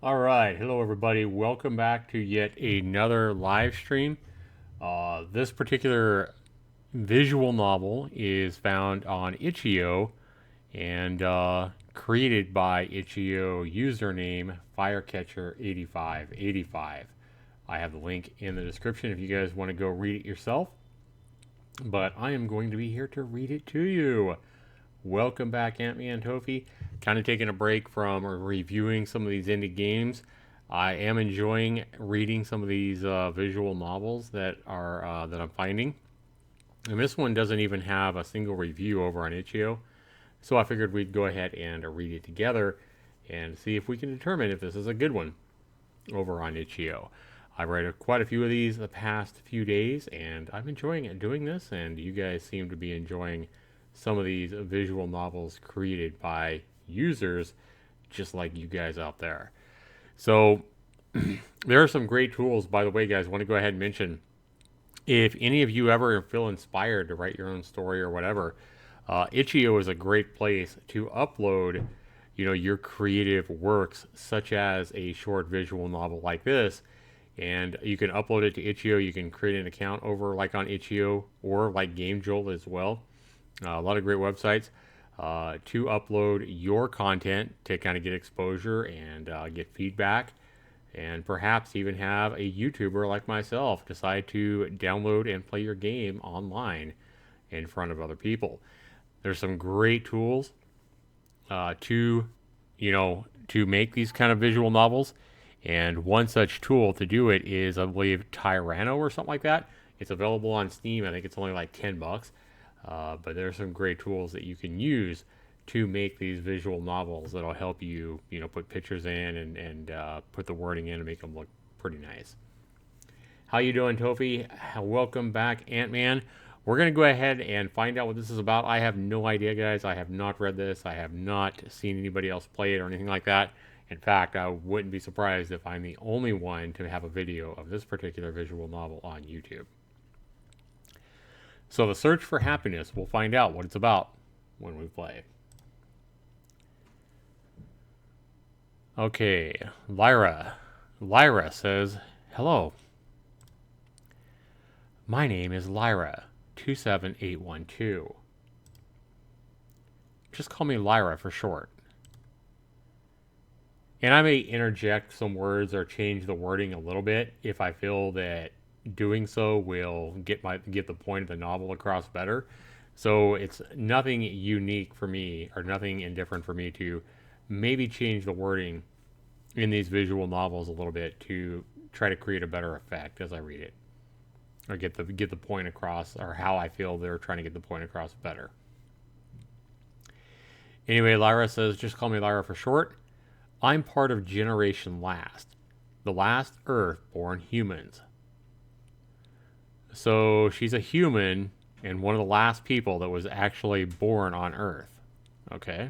All right, hello everybody. Welcome back to yet another live stream. This particular visual novel is found on itch.io and created by itch.io username Firecatcher8585. I have the link in the description if you guys want to go read it yourself. But I am going to be here to read it to you. Welcome back, Ant-Man Tofi. Kind of taking a break from reviewing some of these indie games. I am enjoying reading some of these visual novels that I'm finding. And this one doesn't even have a single review over on itch.io, so I figured we'd go ahead and read it together and see if we can determine if this is a good one over on itch.io. I've read quite a few of these the past few days, and I'm enjoying doing this, and you guys seem to be enjoying some of these visual novels created by users just like you guys out there. So there are some great tools, by the way, guys. I want to go ahead and mention, if any of you ever feel inspired to write your own story or whatever, itch.io is a great place to upload, your creative works, such as a short visual novel like this. And you can upload it to itch.io. You can create an account over like on itch.io or like GameJolt as well. A lot of great websites to upload your content to kind of get exposure and get feedback, and perhaps even have a YouTuber like myself decide to download and play your game online in front of other people. There's some great tools to make these kind of visual novels, and one such tool to do it is, I believe, Tyranno or something like that. It's available on Steam. I think it's only like $10. But there are some great tools that you can use to make these visual novels that'll help you, put pictures in and put the wording in and make them look pretty nice. How you doing, Tofi? Welcome back, Ant-Man. We're going to go ahead and find out what this is about. I have no idea, guys. I have not read this. I have not seen anybody else play it or anything like that. In fact, I wouldn't be surprised if I'm the only one to have a video of this particular visual novel on YouTube. So the search for happiness, we'll find out what it's about when we play. Okay, Lyra. Lyra says, hello. My name is Lyra, 27812. Just call me Lyra for short. And I may interject some words or change the wording a little bit if I feel that doing so will get the point of the novel across better. So it's nothing unique for me, or nothing indifferent for me, to maybe change the wording in these visual novels a little bit to try to create a better effect as I read it, or get the point across, or how I feel they're trying to get the point across better. Anyway, Lyra says, just call me Lyra for short. I'm part of Generation Last, the last Earth-born humans. So she's a human and one of the last people that was actually born on Earth. Okay.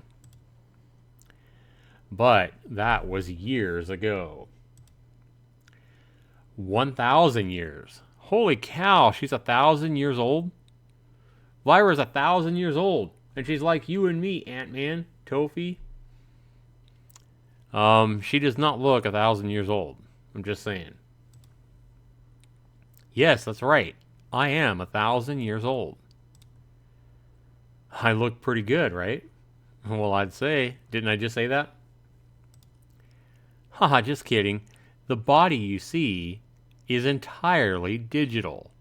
But that was years ago. 1,000 years. Holy cow, she's 1,000 years old? Lyra's 1,000 years old. And she's like you and me, Ant-Man, Tofi. She does not look 1,000 years old. I'm just saying. Yes, that's right. I am 1,000 years old. I look pretty good, right? Well, I'd say. Didn't I just say that? Haha, just kidding. The body you see is entirely digital.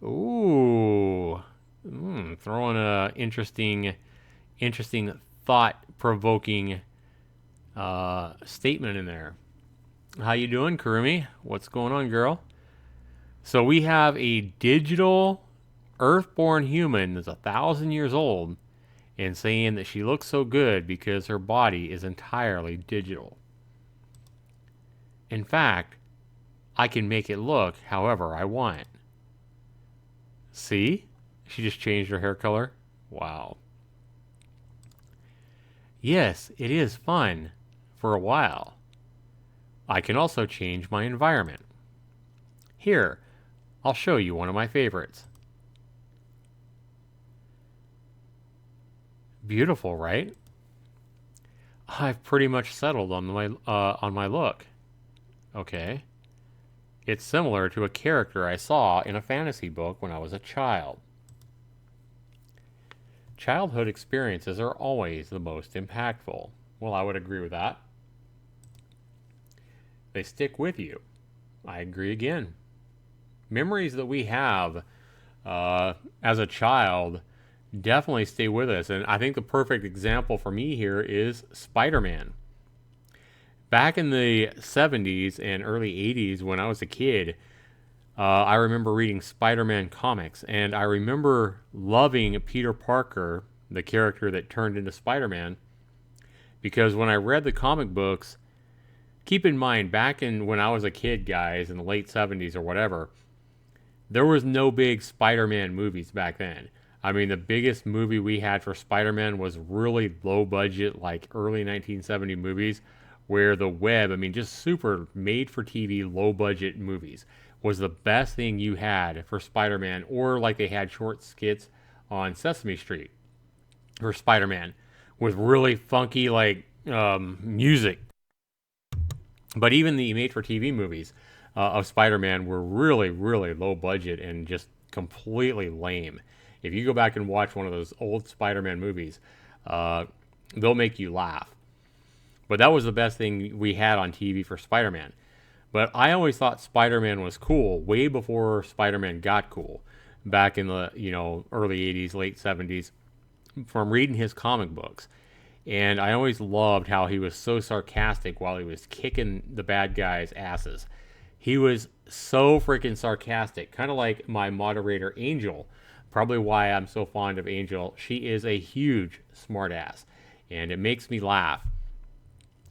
Ooh. Throwing a interesting thought-provoking statement in there. How you doing, Kurumi? What's going on, girl? So we have a digital Earth-born human that's 1,000 years old, and saying that she looks so good because her body is entirely digital. In fact, I can make it look however I want. See? She just changed her hair color. Wow. Yes, it is fun. For a while. I can also change my environment. Here, I'll show you one of my favorites. Beautiful, right? I've pretty much settled on my look. Okay. It's similar to a character I saw in a fantasy book when I was a child. Childhood experiences are always the most impactful. Well, I would agree with that. They stick with you. I agree again. Memories that we have as a child definitely stay with us. And I think the perfect example for me here is Spider-Man. Back in the 70s and early 80s when I was a kid, I remember reading Spider-Man comics, and I remember loving Peter Parker, the character that turned into Spider-Man, because when I read the comic books, keep in mind, back in when I was a kid, guys, in the late 70s or whatever, there was no big Spider-Man movies back then. I mean, the biggest movie we had for Spider-Man was really low budget, like early 1970 movies, where the web, I mean, just super made for TV, low budget movies was the best thing you had for Spider-Man, or like they had short skits on Sesame Street for Spider-Man with really funky like music. But even the made-for-TV movies of Spider-Man were really, really low budget and just completely lame. If you go back and watch one of those old Spider-Man movies, they'll make you laugh. But that was the best thing we had on TV for Spider-Man. But I always thought Spider-Man was cool way before Spider-Man got cool. Back in the early 80s, late 70s, from reading his comic books. And I always loved how he was so sarcastic while he was kicking the bad guys' asses. He was so freaking sarcastic, kind of like my moderator Angel. Probably why I'm so fond of Angel. She is a huge smartass, and it makes me laugh.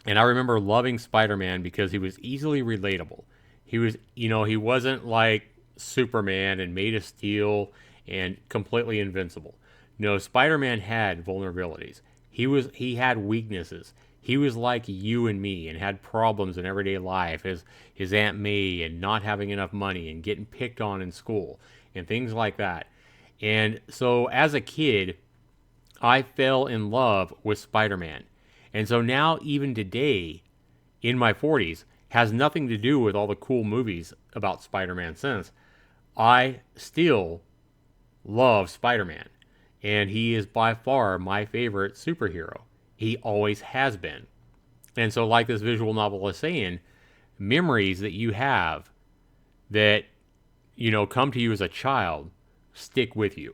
And I remember loving Spider-Man because he was easily relatable. He was, he wasn't like Superman and made of steel and completely invincible. No, Spider-Man had vulnerabilities. He had weaknesses. He was like you and me and had problems in everyday life, his Aunt May and not having enough money and getting picked on in school and things like that. And so as a kid, I fell in love with Spider-Man. And so now, even today, in my 40s, has nothing to do with all the cool movies about Spider-Man since. I still love Spider-Man. And he is by far my favorite superhero. He always has been. And so, like this visual novel is saying, memories that you have that, come to you as a child stick with you.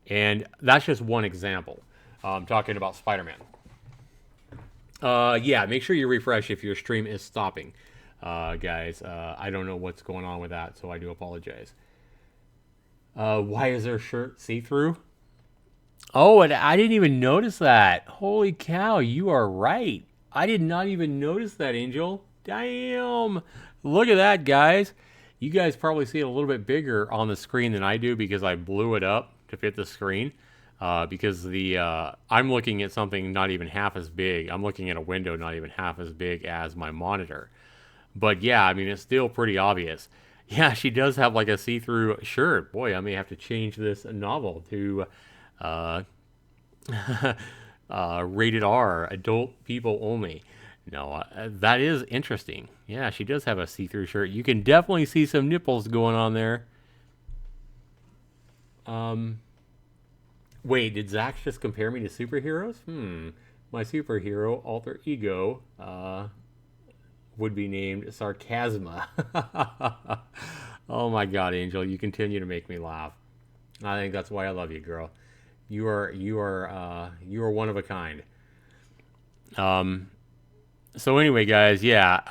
And that's just one example. Talking about Spider-Man. Yeah, make sure you refresh if your stream is stopping, guys. I don't know what's going on with that, so I do apologize. Why is their shirt see-through? Oh, and I didn't even notice that. Holy cow, you are right. I did not even notice that, Angel. Damn. Look at that, guys. You guys probably see it a little bit bigger on the screen than I do because I blew it up to fit the screen. Because I'm looking at something not even half as big. I'm looking at a window not even half as big as my monitor. But yeah, I mean, it's still pretty obvious. Yeah, she does have like a see-through shirt. Boy, I may have to change this novel to rated R, adult people only. No, that is interesting. Yeah, she does have a see-through shirt. You can definitely see some nipples going on there. Wait, did Zach just compare me to superheroes? My superhero alter ego would be named Sarcasma. Oh my God, Angel, you continue to make me laugh. I think that's why I love you, girl. You are one of a kind. So anyway, guys, yeah.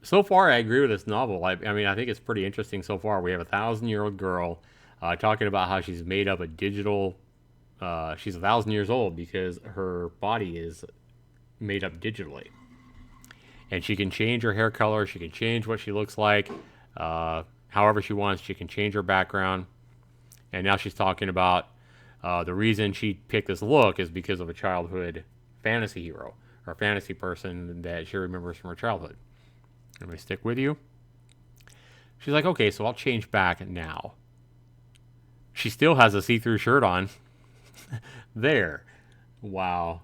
So far, I agree with this novel. I mean, I think it's pretty interesting so far. We have a 1,000-year-old girl talking about how she's made up a digital. She's 1,000 years old because her body is made up digitally, and she can change her hair color. She can change what she looks like, however she wants. She can change her background, and now she's talking about the reason she picked this look is because of a childhood fantasy hero or fantasy person that she remembers from her childhood. Let me stick with you. She's like, okay, so I'll change back now. She still has a see-through shirt on. There. Wow.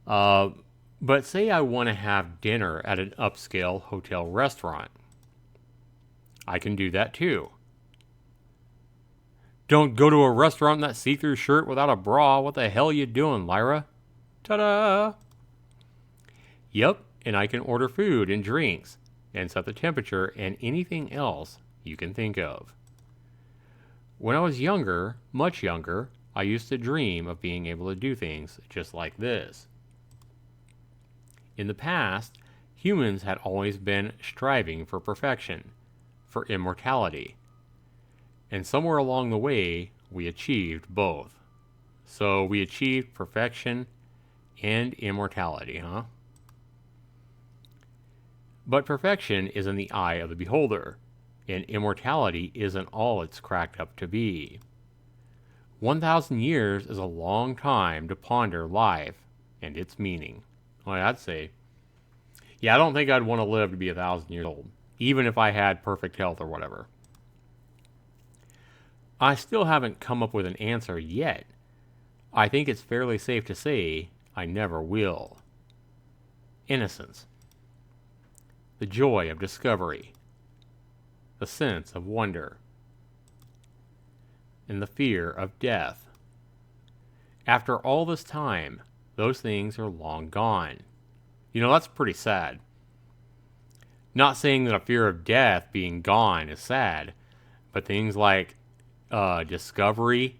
But say I want to have dinner at an upscale hotel restaurant. I can do that too. Don't go to a restaurant in that see-through shirt without a bra. What the hell you doing, Lyra? Ta-da! Yep, and I can order food and drinks and set the temperature and anything else you can think of. When I was younger, much younger, I used to dream of being able to do things just like this. In the past, humans had always been striving for perfection, for immortality. And somewhere along the way, we achieved both. So we achieved perfection and immortality, huh? But perfection is in the eye of the beholder, and immortality isn't all it's cracked up to be. 1,000 years is a long time to ponder life and its meaning. Well, I'd say, yeah, I don't think I'd want to live to be 1,000 years old, even if I had perfect health or whatever. I still haven't come up with an answer yet. I think it's fairly safe to say I never will. Innocence. The joy of discovery. The sense of wonder. And the fear of death. After all this time, those things are long gone. You know, that's pretty sad. Not saying that a fear of death being gone is sad, but things like discovery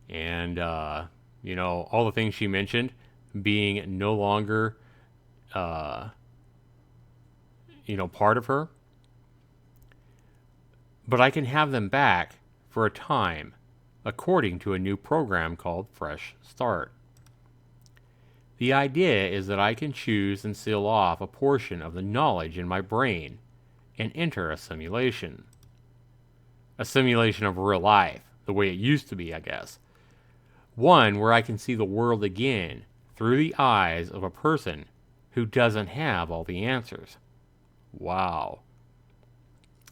and, all the things she mentioned being no longer, part of her. But I can have them back for a time, according to a new program called Fresh Start. The idea is that I can choose and seal off a portion of the knowledge in my brain and enter a simulation. A simulation of real life, the way it used to be, I guess. One where I can see the world again through the eyes of a person who doesn't have all the answers. Wow.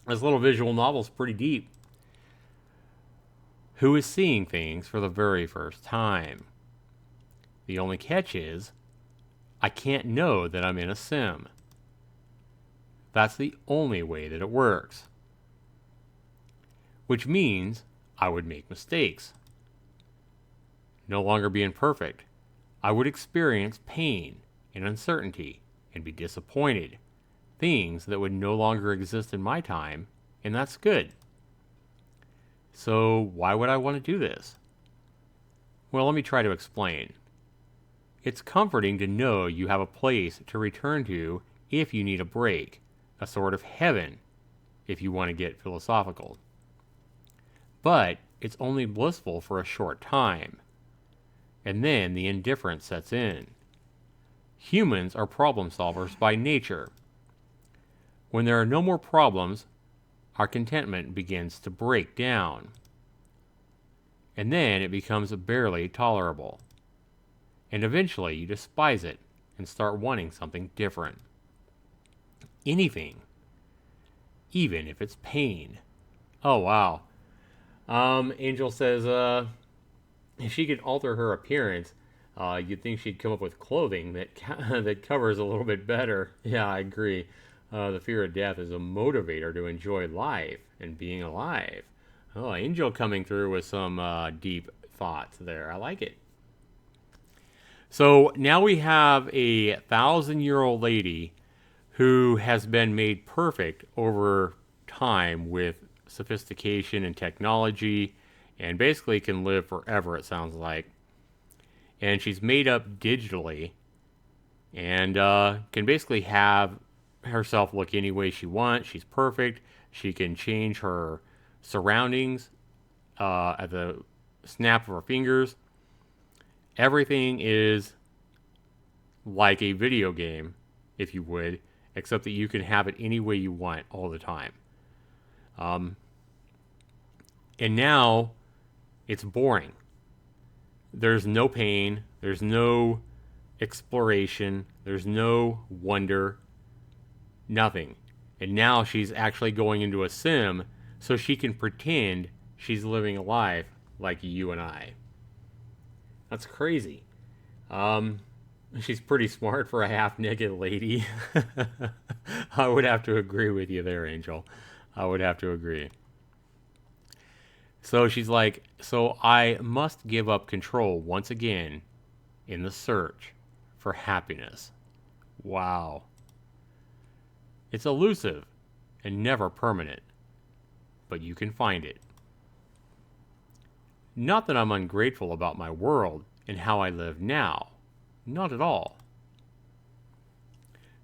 This little visual novel is pretty deep. Who is seeing things for the very first time? The only catch is, I can't know that I'm in a sim. That's the only way that it works. Which means I would make mistakes. No longer being perfect, I would experience pain and uncertainty and be disappointed. Things that would no longer exist in my time, and that's good. So why would I want to do this? Well, let me try to explain. It's comforting to know you have a place to return to if you need a break, a sort of heaven, if you want to get philosophical. But it's only blissful for a short time. And then the indifference sets in. Humans are problem solvers by nature. When there are no more problems, our contentment begins to break down. And then it becomes barely tolerable. And eventually you despise it and start wanting something different. Anything. Even if it's pain. Oh, wow. Angel says, if she could alter her appearance, you'd think she'd come up with clothing that that covers a little bit better. Yeah, I agree. The fear of death is a motivator to enjoy life and being alive. Oh, Angel coming through with some deep thoughts there. I like it. So now we have a 1,000-year-old lady who has been made perfect over time with sophistication and technology, and basically can live forever, it sounds like. And she's made up digitally, and can basically have herself look any way she wants. She's perfect. She can change her surroundings at the snap of her fingers. Everything is like a video game, if you would, except that you can have it any way you want all the time. And now it's boring. There's no pain. There's no exploration. There's no wonder. Nothing. And now she's actually going into a sim so she can pretend she's living a life like you and I. That's crazy. She's pretty smart for a half-naked lady. I would have to agree with you there, Angel. I would have to agree. So she's like, so I must give up control once again in the search for happiness. Wow. It's elusive and never permanent, but you can find it. Not that I'm ungrateful about my world and how I live now. Not at all.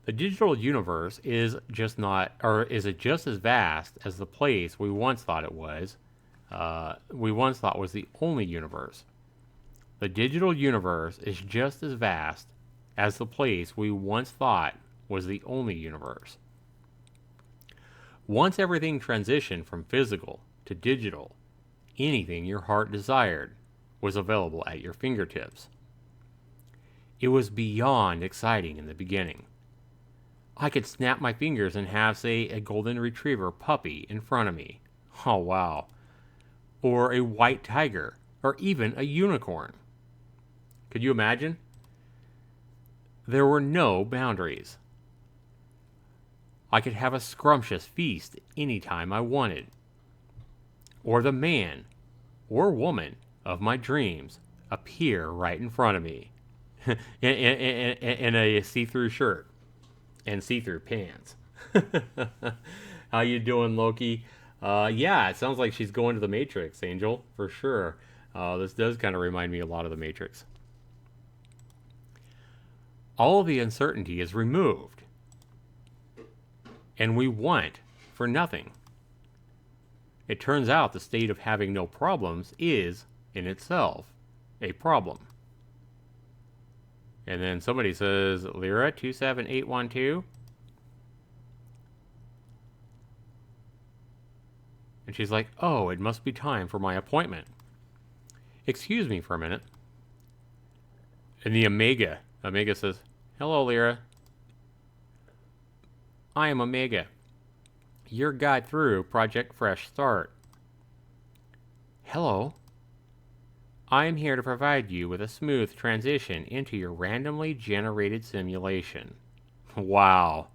The digital universe is just not, or is it just as vast as the place we once thought it was? We once thought was the only universe. The digital universe is just as vast as the place we once thought was the only universe. Once everything transitioned from physical to digital, anything your heart desired was available at your fingertips. It was beyond exciting in the beginning. I could snap my fingers and have, say, a golden retriever puppy in front of me. Oh, wow. Or a white tiger, or even a unicorn. Could you imagine? There were no boundaries. I could have a scrumptious feast anytime I wanted. Or the man or woman of my dreams appear right in front of me in a see-through shirt and see-through pants. How you doing, Loki? Yeah, it sounds like she's going to the Matrix, Angel, for sure. This does kind of remind me a lot of the Matrix. All of the uncertainty is removed, and we want for nothing. It turns out the state of having no problems is, in itself, a problem. And then somebody says, Lyra 27812. And she's like, oh, it must be time for my appointment. Excuse me for a minute. And the Omega says, hello, Lyra. I am Omega, your guide through Project Fresh Start. Hello. I am here to provide you with a smooth transition into your randomly generated simulation. Wow.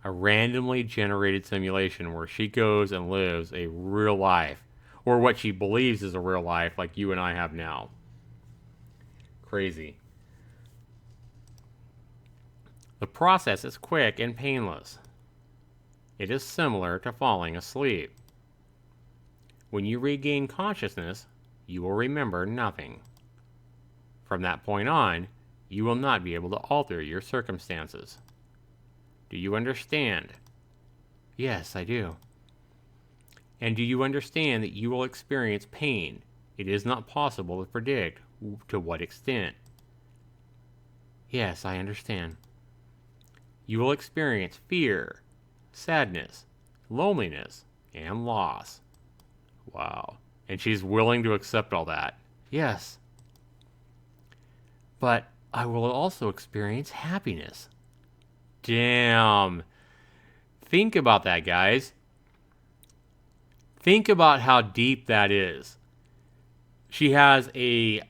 A randomly generated simulation where she goes and lives a real life, or what she believes is a real life like you and I have now. Crazy. The process is quick and painless. It is similar to falling asleep. When you regain consciousness, you will remember nothing. From that point on, you will not be able to alter your circumstances. Do you understand? Yes, I do. And do you understand that you will experience pain? It is not possible to predict to what extent. Yes, I understand. You will experience fear, sadness, loneliness, and loss. Wow. And she's willing to accept all that. Yes. But I will also experience happiness. Damn. Think about that, guys. Think about how deep that is. She has a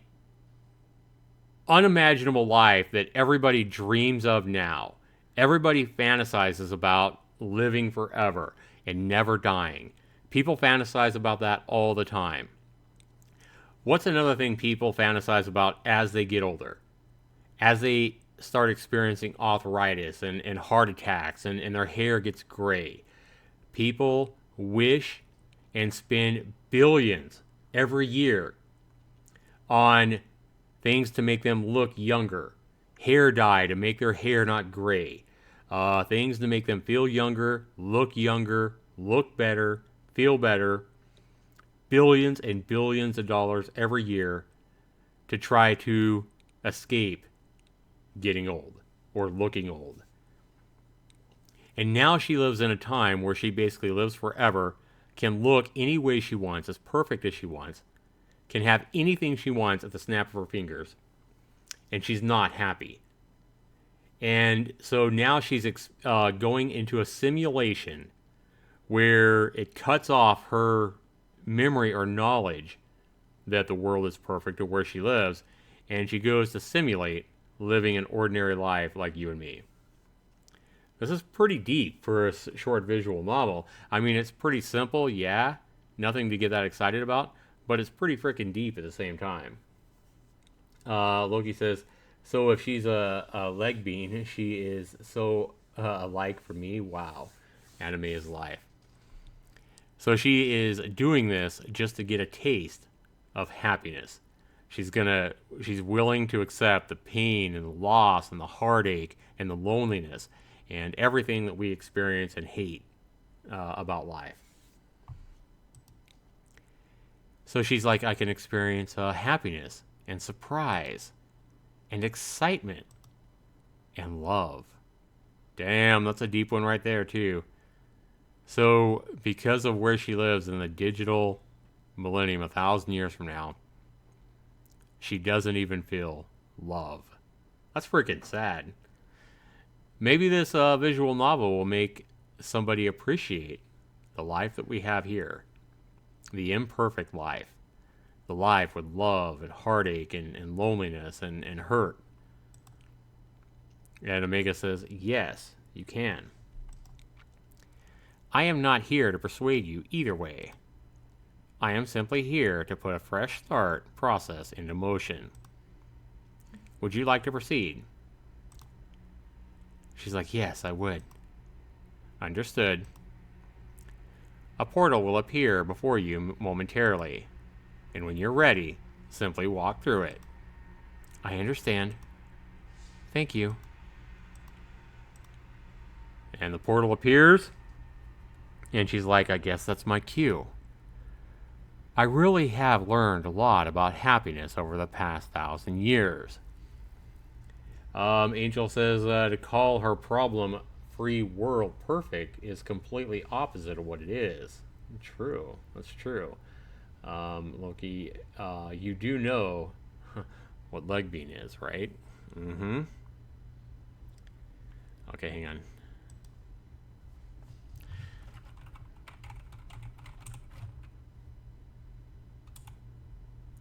unimaginable life that everybody dreams of now. Everybody fantasizes about living forever and never dying. People fantasize about that all the time. What's another thing people fantasize about as they get older? As they start experiencing arthritis and heart attacks and their hair gets gray. People wish and spend billions every year on things to make them look younger. Hair dye to make their hair not gray. Things to make them feel younger, look better, feel better. Billions and billions of dollars every year to try to escape getting old or looking old. And now she lives in a time where she basically lives forever, can look any way she wants, as perfect as she wants, can have anything she wants at the snap of her fingers, and she's not happy. And so now she's going into a simulation where it cuts off her memory or knowledge that the world is perfect or where she lives, and she goes to simulate living an ordinary life like you and me. This is pretty deep for a short visual novel. I mean, it's pretty simple, yeah, nothing to get that excited about, but it's pretty freaking deep at the same time. Loki says, so if she's a leg bean, she is so alike for me. Wow. Anime is life. So she is doing this just to get a taste of happiness. She's willing to accept the pain and the loss and the heartache and the loneliness and everything that we experience and hate about life. So she's like, I can experience happiness and surprise and excitement and love. Damn, that's a deep one right there too. So because of where she lives in the digital millennium, 1,000 years from now, she doesn't even feel love. That's freaking sad. Maybe this visual novel will make somebody appreciate the life that we have here. The imperfect life. The life with love and heartache and loneliness and hurt. And Omega says, yes, you can. I am not here to persuade you either way. I am simply here to put a fresh start process into motion. Would you like to proceed? She's like, yes, I would. Understood. A portal will appear before you momentarily, and when you're ready, simply walk through it. I understand. Thank you. And the portal appears, and she's like, I guess that's my cue. I really have learned a lot about happiness over the past 1,000 years. Angel says to call her problem-free world perfect is completely opposite of what it is. True. That's true. Loki, you do know what leg bean is, right? Mm-hmm. Okay, hang on.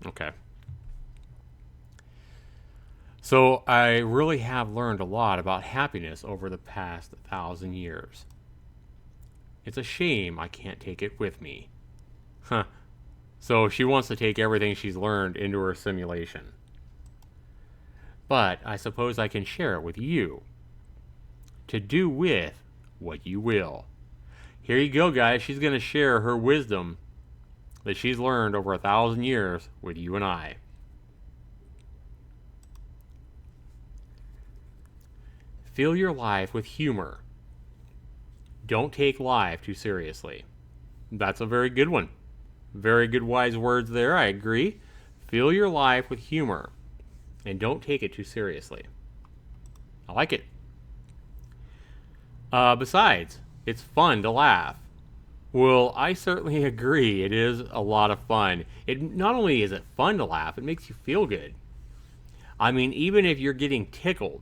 Okay. So I really have learned a lot about happiness over the past 1,000 years. It's a shame I can't take it with me. Huh. So she wants to take everything she's learned into her simulation. But I suppose I can share it with you. To do with what you will. Here you go, guys. She's going to share her wisdom that she's learned over 1,000 years with you and I. Fill your life with humor. Don't take life too seriously. That's a very good one. Very good wise words there, I agree. Fill your life with humor. And don't take it too seriously. I like it. Besides, it's fun to laugh. Well, I certainly agree. It is a lot of fun. It not only is it fun to laugh, it makes you feel good. I mean, even if you're getting tickled,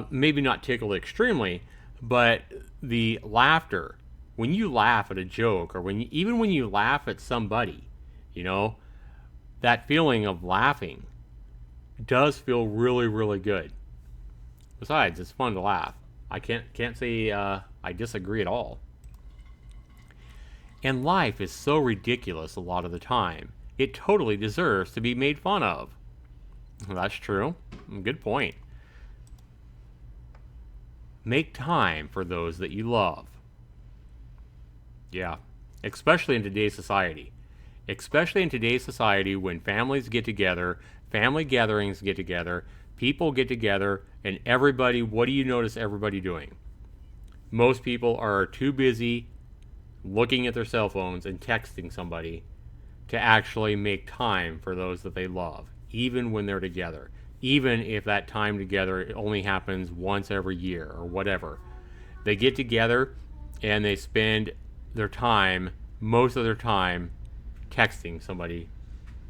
maybe not tickled extremely, but the laughter, when you laugh at a joke, or even when you laugh at somebody, you know, that feeling of laughing does feel really, really good. Besides, it's fun to laugh. I can't say I disagree at all. And life is so ridiculous a lot of the time. It totally deserves to be made fun of. That's true. Good point. Make time for those that you love. Yeah, especially in today's society. Especially in today's society when families get together, family gatherings get together, people get together, and everybody, what do you notice everybody doing? Most people are too busy looking at their cell phones and texting somebody to actually make time for those that they love, even when they're together. Even if that time together only happens once every year or whatever. They get together and they spend their time, most of their time, texting somebody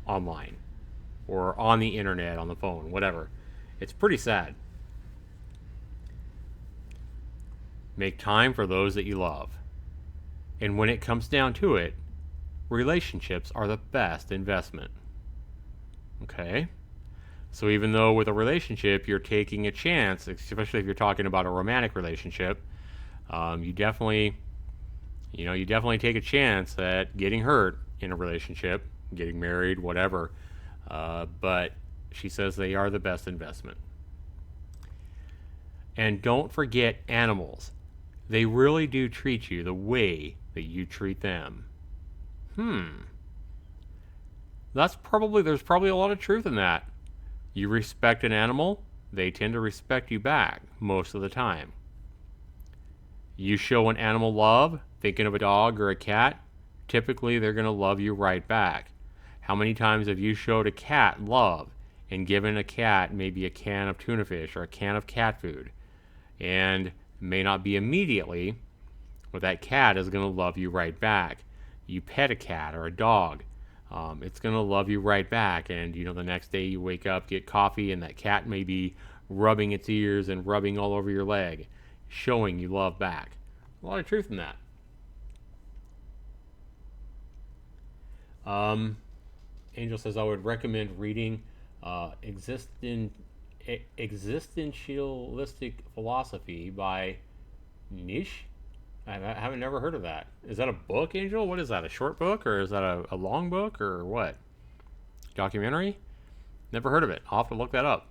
online or on the internet, on the phone, whatever. It's pretty sad. Make time for those that you love. And when it comes down to it, relationships are the best investment. Okay? So even though with a relationship you're taking a chance, especially if you're talking about a romantic relationship, you definitely take a chance at getting hurt in a relationship, getting married, whatever. But she says they are the best investment. And don't forget animals. They really do treat you the way that you treat them. There's probably a lot of truth in that. You respect an animal, they tend to respect you back most of the time. You show an animal love, thinking of a dog or a cat, typically they're going to love you right back. How many times have you showed a cat love and given a cat maybe a can of tuna fish or a can of cat food? And it may not be immediately, but that cat is going to love you right back. You pet a cat or a dog, it's going to love you right back. And the next day you wake up, get coffee, and that cat may be rubbing its ears and rubbing all over your leg, showing you love back. A lot of truth in that. Angel says I would recommend reading Existentialistic Philosophy by Nish. I haven't never heard of that. Is that a book, Angel? What is that? A short book, or is that a long book, or what? Documentary? Never heard of it. I'll have to look that up.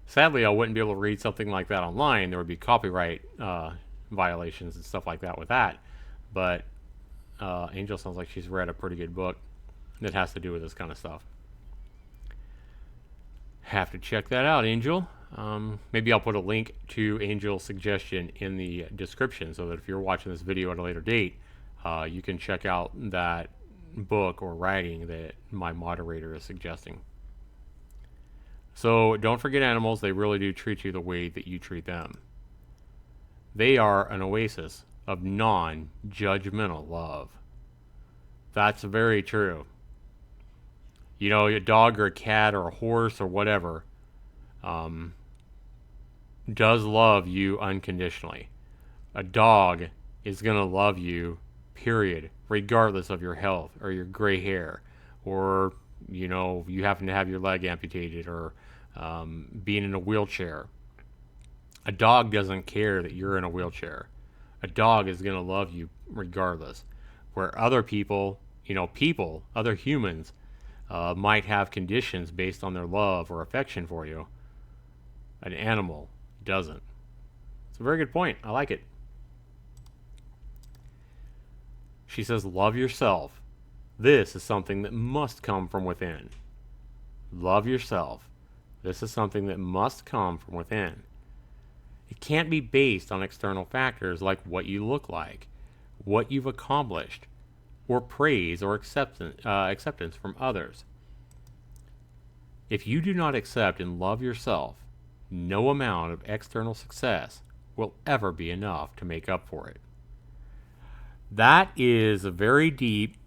Sadly, I wouldn't be able to read something like that online. There would be copyright violations and stuff like that with that. But Angel sounds like she's read a pretty good book that has to do with this kind of stuff. Have to check that out, Angel. Maybe I'll put a link to Angel's suggestion in the description so that if you're watching this video at a later date, you can check out that book or writing that my moderator is suggesting. So don't forget animals. They really do treat you the way that you treat them. They are an oasis of non-judgmental love. That's very true. A dog or a cat or a horse or whatever does love you unconditionally. A dog is going to love you, period, regardless of your health or your gray hair, or you happen to have your leg amputated, or being in a wheelchair. A dog doesn't care that you're in a wheelchair. A dog is going to love you regardless. Where other people, other humans, might have conditions based on their love or affection for you, an animal doesn't. It's a very good point. I like it. She says, love yourself. This is something that must come from within. Love yourself. This is something that must come from within. It can't be based on external factors like what you look like, what you've accomplished, or praise or acceptance from others. If you do not accept and love yourself, no amount of external success will ever be enough to make up for it. That is very deep,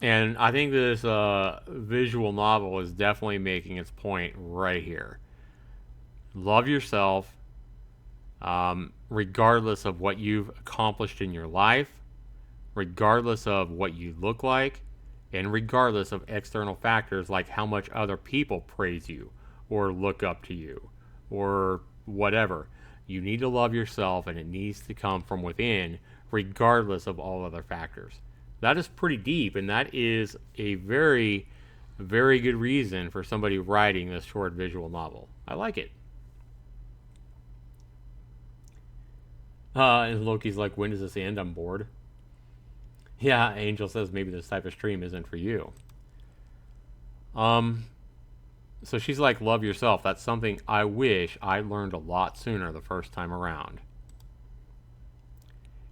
and I think this visual novel is definitely making its point right here. Love yourself, regardless of what you've accomplished in your life, regardless of what you look like, and regardless of external factors like how much other people praise you or look up to you or whatever. You need to love yourself, and it needs to come from within regardless of all other factors. That is pretty deep, and that is a very, very good reason for somebody writing this short visual novel. I like it. And Loki's like, when does this end? I'm bored. Yeah, Angel says maybe this type of stream isn't for you. So she's like, love yourself. That's something I wish I learned a lot sooner the first time around.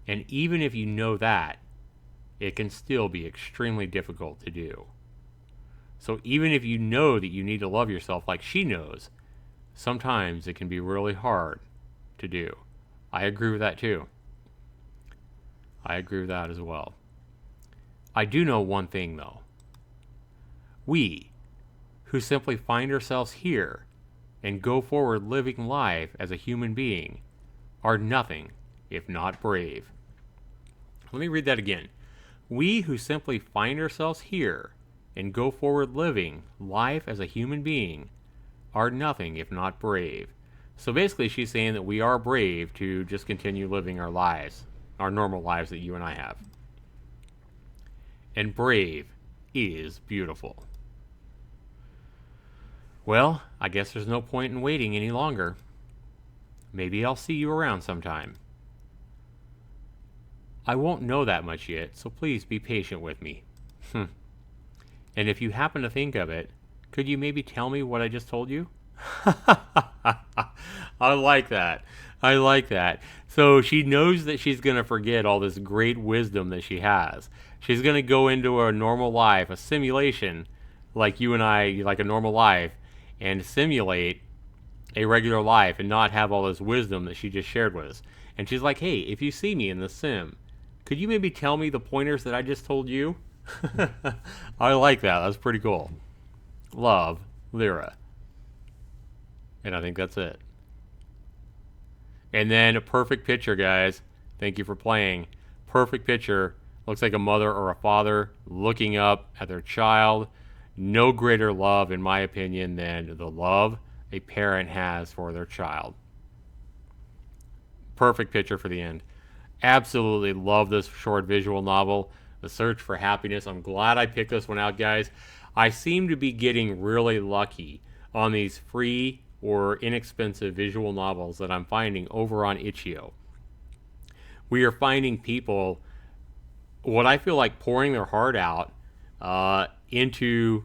And even if you know that, it can still be extremely difficult to do. So even if you know that you need to love yourself like she knows, sometimes it can be really hard to do. I agree with that too. I agree with that as well. I do know one thing though. We, who simply find ourselves here and go forward living life as a human being, are nothing if not brave. Let me read that again. We who simply find ourselves here and go forward living life as a human being are nothing if not brave. So basically, she's saying that we are brave to just continue living our lives, our normal lives that you and I have. And brave is beautiful. Well, I guess there's no point in waiting any longer. Maybe I'll see you around sometime. I won't know that much yet, so please be patient with me. And if you happen to think of it, could you maybe tell me what I just told you? I like that. I like that. So she knows that she's going to forget all this great wisdom that she has. She's going to go into a normal life, a simulation, like you and I, like a normal life, and simulate a regular life and not have all this wisdom that she just shared with us. And she's like, hey, if you see me in the sim, could you maybe tell me the pointers that I just told you? I like that. That's pretty cool. Love, Lyra. And I think that's it. And then a perfect picture, guys. Thank you for playing. Perfect picture. Looks like a mother or a father looking up at their child. No greater love, in my opinion, than the love a parent has for their child. Perfect picture for the end. Absolutely love this short visual novel, The Search for Happiness. I'm glad I picked this one out, guys. I seem to be getting really lucky on these free or inexpensive visual novels that I'm finding over on itch.io. We are finding people, what I feel like, pouring their heart out into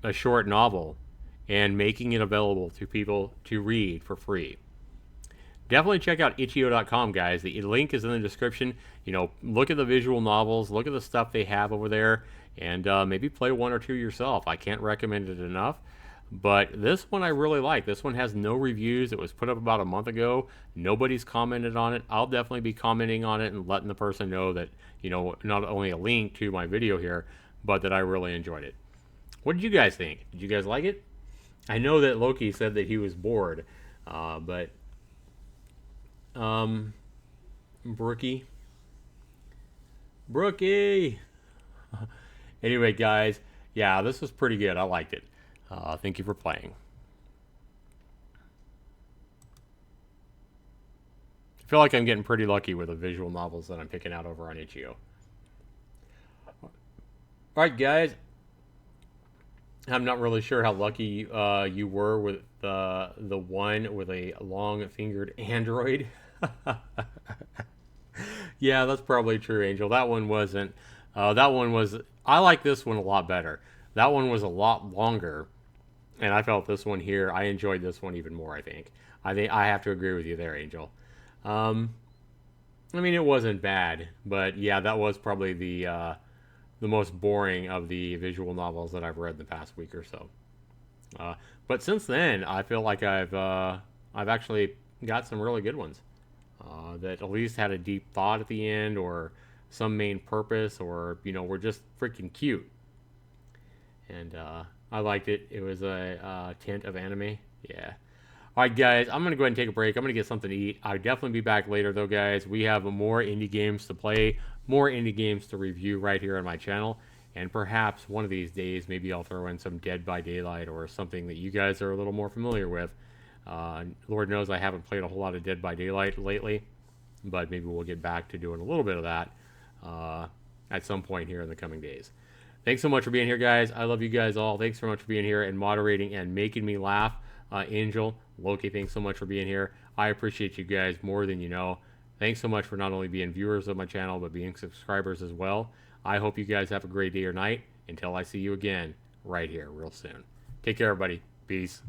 a short novel and making it available to people to read for free. Definitely check out itch.io.com, guys. The link is in the description. You know, look at the visual novels, look at the stuff they have over there, and maybe play one or two yourself. I can't recommend it enough. But this one I really like. This one has no reviews. It was put up about a month ago. Nobody's commented on it. I'll definitely be commenting on it and letting the person know that, you know, not only a link to my video here, but that I really enjoyed it. What did you guys think? Did you guys like it? I know that Loki said that he was bored, but Brookie. Anyway, guys, yeah, this was pretty good. I liked it. Thank you for playing. I feel like I'm getting pretty lucky with the visual novels that I'm picking out over on itch.io. Alright, guys. I'm not really sure how lucky you were with the one with a long-fingered android. Yeah, that's probably true, Angel. That one wasn't. That one was... I like this one a lot better. That one was a lot longer. And I felt this one here, I enjoyed this one even more, I think. I have to agree with you there, Angel. I mean, it wasn't bad. But yeah, that was probably the most boring of the visual novels that I've read in the past week or so. But since then, I feel like I've actually got some really good ones that at least had a deep thought at the end, or some main purpose, or, you know, were just freaking cute. And I liked it. It was a tint of anime. Yeah. All right, guys, I'm going to go ahead and take a break. I'm going to get something to eat. I'll definitely be back later, though, guys. We have more indie games to play, more indie games to review right here on my channel. And perhaps one of these days, maybe I'll throw in some Dead by Daylight or something that you guys are a little more familiar with. Lord knows I haven't played a whole lot of Dead by Daylight lately, but maybe we'll get back to doing a little bit of that at some point here in the coming days. Thanks so much for being here, guys. I love you guys all. Thanks so much for being here and moderating and making me laugh. Angel, Loki, thanks so much for being here. I appreciate you guys more than you know. Thanks so much for not only being viewers of my channel, but being subscribers as well. I hope you guys have a great day or night. Until I see you again right here real soon. Take care, everybody. Peace.